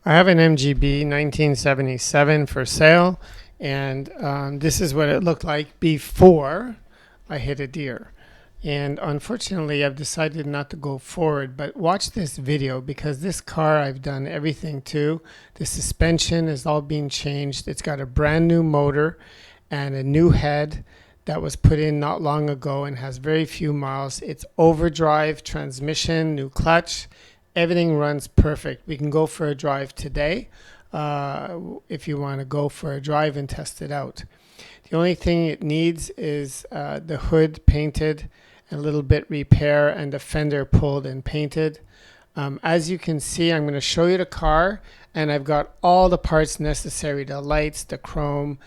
I have an MGB 1977 for sale, and this is what it looked like before I hit a deer. And unfortunately, I've decided not to go forward, but watch this video because this car I've done everything to. The suspension is all being changed. It's got a brand new motor and a new head that was put in not long ago and has very few miles. It's overdrive, transmission, new clutch. Everything runs perfect. We can go for a drive today if you want to go for a drive and test it out. The only thing it needs is the hood painted, a little bit repair, and the fender pulled and painted. As you can see, I'm going to show you the car, and I've got all the parts necessary, the lights, the chrome,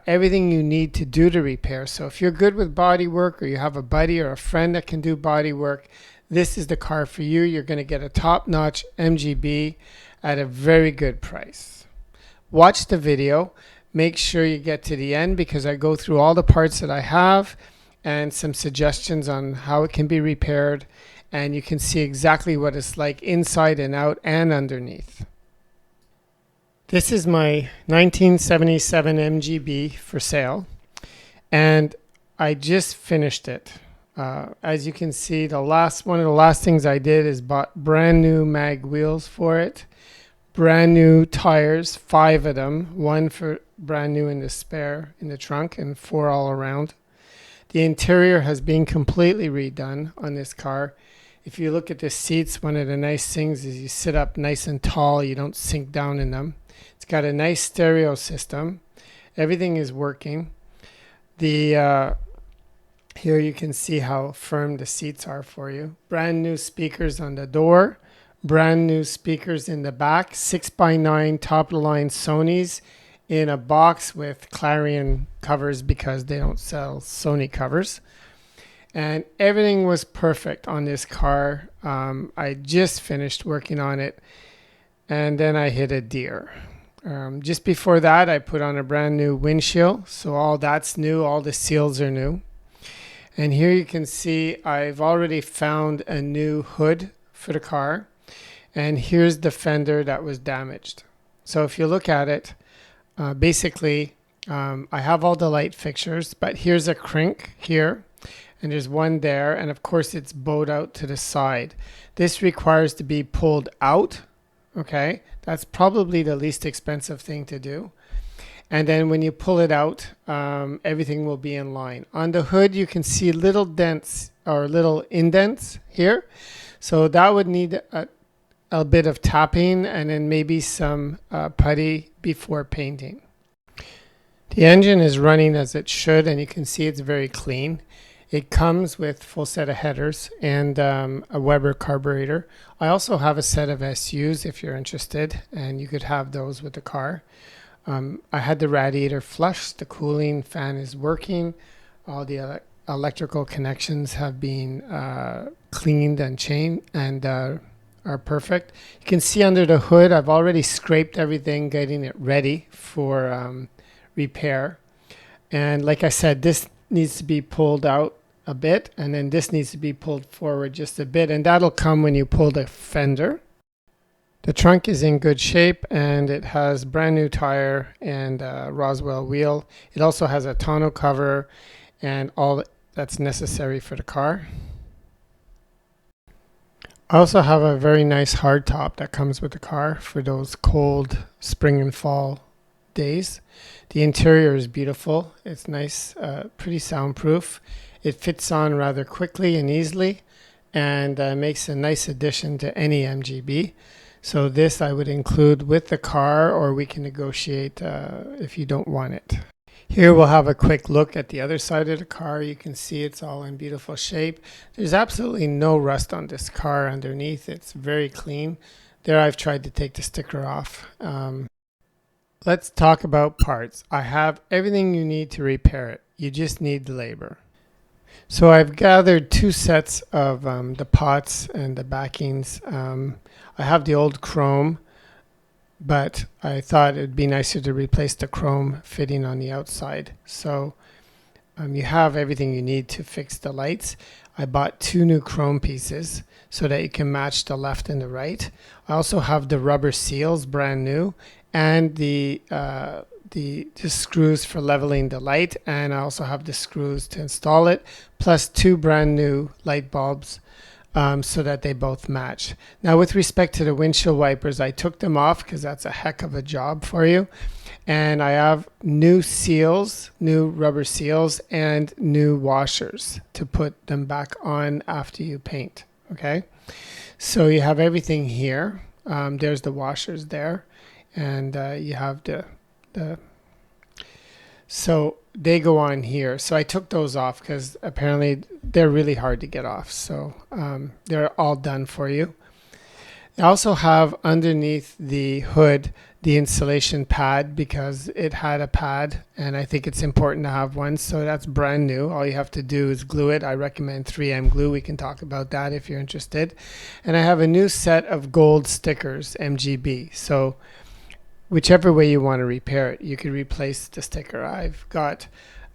everything you need to do the repair. So if you're good with body work, or you have a buddy or a friend that can do body work, this is the car for you. You're going to get a top-notch MGB at a very good price. Watch the video. Make sure you get to the end because I go through all the parts that I have and some suggestions on how it can be repaired, and you can see exactly what it's like inside and out and underneath. This is my 1977 MGB for sale, and I just finished it. As you can see, one of the last things I did is bought brand new mag wheels for it, brand new tires, 5 of them, 1 for brand new in the spare in the trunk and 4 all around. The interior has been completely redone on this car. If you look at the seats, one of the nice things is you sit up nice and tall, you don't sink down in them. It's got a nice stereo system. Everything is working. Here you can see how firm the seats are for you. Brand new speakers on the door, brand new speakers in the back, 6x9 top of the line Sonys in a box with Clarion covers because they don't sell Sony covers. And everything was perfect on this car. I just finished working on it, and then I hit a deer. Just before that, I put on a brand new windshield, so all that's new, all the seals are new. And here you can see I've already found a new hood for the car, and here's the fender that was damaged. So if you look at it, basically I have all the light fixtures, but here's a crink here, and there's one there, and of course it's bowed out to the side. This requires to be pulled out. Okay, that's probably the least expensive thing to do. And then when you pull it out, everything will be in line. On the hood, you can see little dents or little indents here. So that would need a bit of tapping and then maybe some putty before painting. The engine is running as it should, and you can see it's very clean. It comes with full set of headers and a Weber carburetor. I also have a set of SUs if you're interested, and you could have those with the car. I had the radiator flushed, the cooling fan is working, all the electrical connections have been cleaned and changed and are perfect. You can see under the hood I've already scraped everything, getting it ready for repair. And like I said, this needs to be pulled out a bit, and then this needs to be pulled forward just a bit, and that'll come when you pull the fender. The trunk is in good shape, and it has brand new tire and Roswell wheel. It also has a tonneau cover and all that's necessary for the car. I also have a very nice hardtop that comes with the car for those cold spring and fall days. The interior is beautiful. It's nice, pretty soundproof. It fits on rather quickly and easily, and makes a nice addition to any MGB. So this I would include with the car, or we can negotiate if you don't want it. Here we'll have a quick look at the other side of the car. You can see it's all in beautiful shape. There's absolutely no rust on this car underneath. It's very clean. There I've tried to take the sticker off. Let's talk about parts. I have everything you need to repair it. You just need the labor. So I've gathered 2 sets of the pots and the backings. I have the old chrome, but I thought it'd be nicer to replace the chrome fitting on the outside. So you have everything you need to fix the lights. I bought 2 new chrome pieces so that you can match the left and the right. I also have the rubber seals, brand new, and the screws for leveling the light, and I also have the screws to install it, plus 2 brand new light bulbs, so that they both match. Now, with respect to the windshield wipers, I took them off because that's a heck of a job for you. And I have new seals, new rubber seals, and new washers to put them back on after you paint. Okay, so you have everything here. There's the washers there, and you have the so they go on here. So I took those off because apparently they're really hard to get off. So they're all done for you. I also have underneath the hood the insulation pad because it had a pad, and I think it's important to have one. So that's brand new. All you have to do is glue it. I recommend 3M glue. We can talk about that if you're interested. And I have a new set of gold stickers, MGB. So whichever way you want to repair it, you could replace the sticker. I've got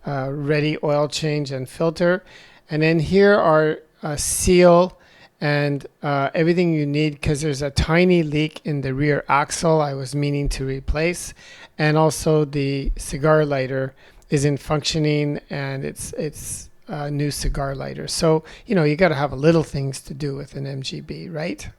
ready oil change and filter. And then here are a seal and everything you need, because there's a tiny leak in the rear axle I was meaning to replace, and also the cigar lighter isn't functioning, and it's a new cigar lighter. So you got to have a little things to do with an MGB, right?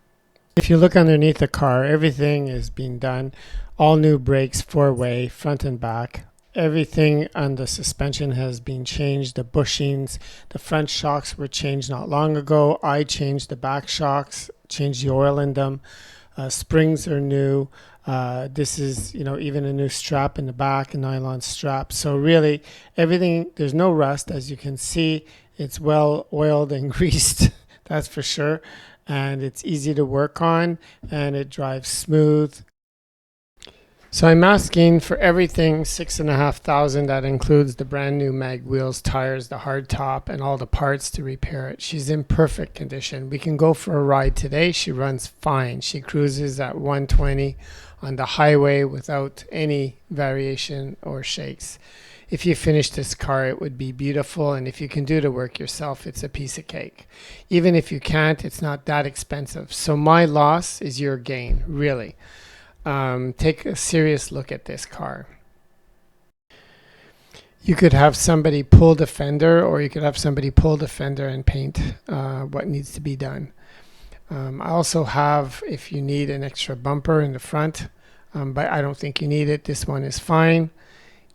If you look underneath the car, everything is being done. All new brakes, 4-way, front and back. Everything on the suspension has been changed. The bushings, the front shocks were changed not long ago. I changed the back shocks, changed the oil in them. Springs are new. This is, even a new strap in the back, a nylon strap. So really, everything, there's no rust. As you can see, it's well oiled and greased, that's for sure. And it's easy to work on, and it drives smooth. So I'm asking for everything $6,500. That includes the brand new mag wheels, tires, the hard top, and all the parts to repair it. She's in perfect condition. We can go for a ride today. She runs fine. She cruises at 120 on the highway without any variation or shakes. If you finish this car, it would be beautiful, and if you can do the work yourself, it's a piece of cake. Even if you can't, it's not that expensive. So my loss is your gain, really. Take a serious look at this car. You could have somebody pull the fender, or you could have somebody pull the fender and paint what needs to be done. I also have, if you need, an extra bumper in the front, but I don't think you need it. This one is fine.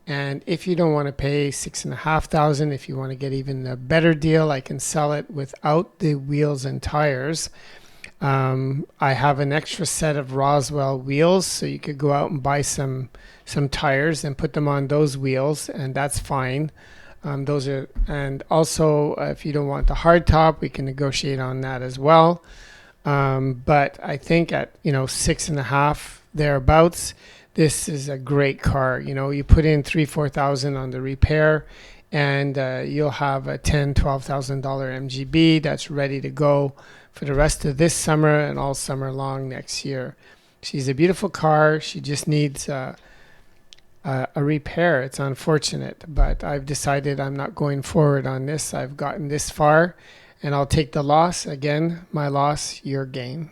And if you don't want to pay $6,500, if you want to get even a better deal, I can sell it without the wheels and tires. I have an extra set of Roswell wheels, so you could go out and buy some tires and put them on those wheels, and that's fine. And also, if you don't want the hard top, we can negotiate on that as well. But I think at 6.5 thereabouts, this is a great car. You put in $3,000-4,000 on the repair, and you'll have a $10,000-12,000 MGB that's ready to go for the rest of this summer and all summer long next year. She's a beautiful car. She just needs a repair. It's unfortunate, but I've decided I'm not going forward on this. I've gotten this far, and I'll take the loss. Again, my loss, your gain.